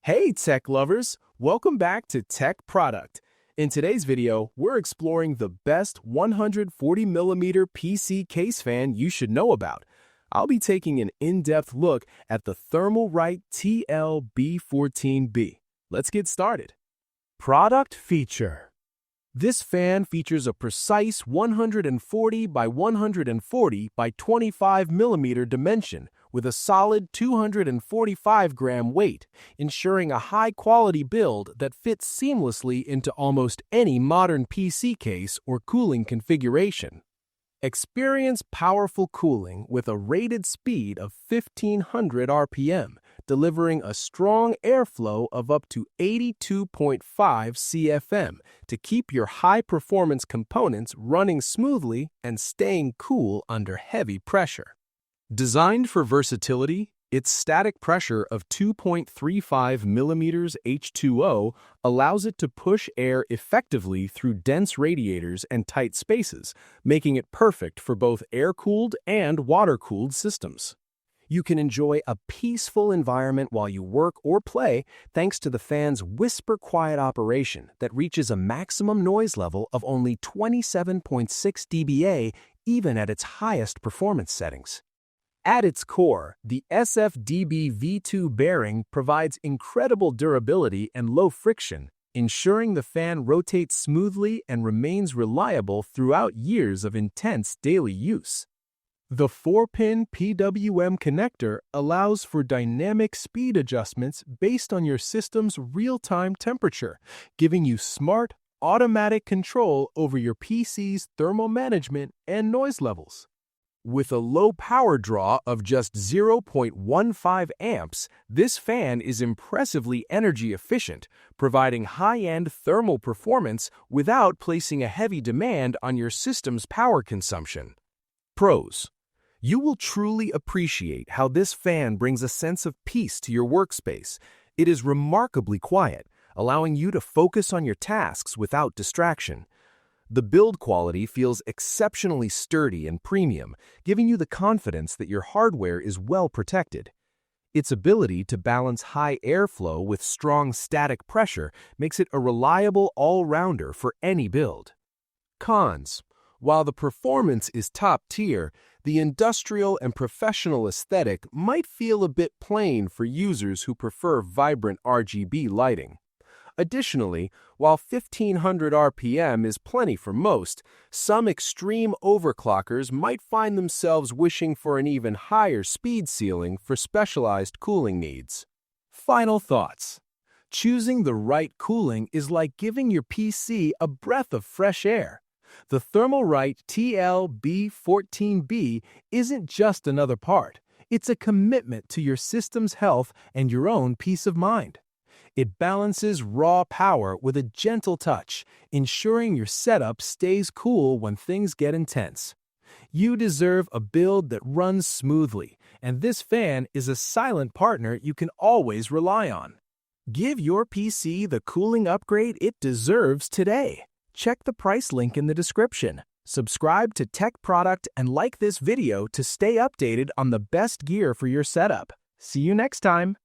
Hey tech lovers, welcome back to Tech Product. In today's video, we're exploring the best 140mm PC case fan you should know about. I'll be taking an in-depth look at the Thermalright TL-B14B. Let's get started. Product feature. This fan features a precise 140 by 140 by 25mm dimension with a solid 245-gram weight, ensuring a high-quality build that fits seamlessly into almost any modern PC case or cooling configuration. Experience powerful cooling with a rated speed of 1500 RPM, delivering a strong airflow of up to 82.5 CFM to keep your high-performance components running smoothly and staying cool under heavy pressure. Designed for versatility, its static pressure of 2.35 millimeters H2O allows it to push air effectively through dense radiators and tight spaces, making it perfect for both air-cooled and water-cooled systems. You can enjoy a peaceful environment while you work or play thanks to the fan's whisper-quiet operation that reaches a maximum noise level of only 27.6 dBA even at its highest performance settings. At its core, the SFDB V2 bearing provides incredible durability and low friction, ensuring the fan rotates smoothly and remains reliable throughout years of intense daily use. The 4-pin PWM connector allows for dynamic speed adjustments based on your system's real-time temperature, giving you smart, automatic control over your PC's thermal management and noise levels. With a low power draw of just 0.15 amps, this fan is impressively energy efficient, providing high-end thermal performance without placing a heavy demand on your system's power consumption. Pros. You will truly appreciate how this fan brings a sense of peace to your workspace. It is remarkably quiet, allowing you to focus on your tasks without distraction. The build quality feels exceptionally sturdy and premium, giving you the confidence that your hardware is well protected. Its ability to balance high airflow with strong static pressure makes it a reliable all-rounder for any build. Cons. While the performance is top tier, the industrial and professional aesthetic might feel a bit plain for users who prefer vibrant RGB lighting. Additionally, while 1500 RPM is plenty for most, some extreme overclockers might find themselves wishing for an even higher speed ceiling for specialized cooling needs. Final thoughts. Choosing the right cooling is like giving your PC a breath of fresh air. The Thermalright TL-B14B isn't just another part. It's a commitment to your system's health and your own peace of mind. It balances raw power with a gentle touch, ensuring your setup stays cool when things get intense. You deserve a build that runs smoothly, and this fan is a silent partner you can always rely on. Give your PC the cooling upgrade it deserves today. Check the price link in the description. Subscribe to Tech Product and like this video to stay updated on the best gear for your setup. See you next time.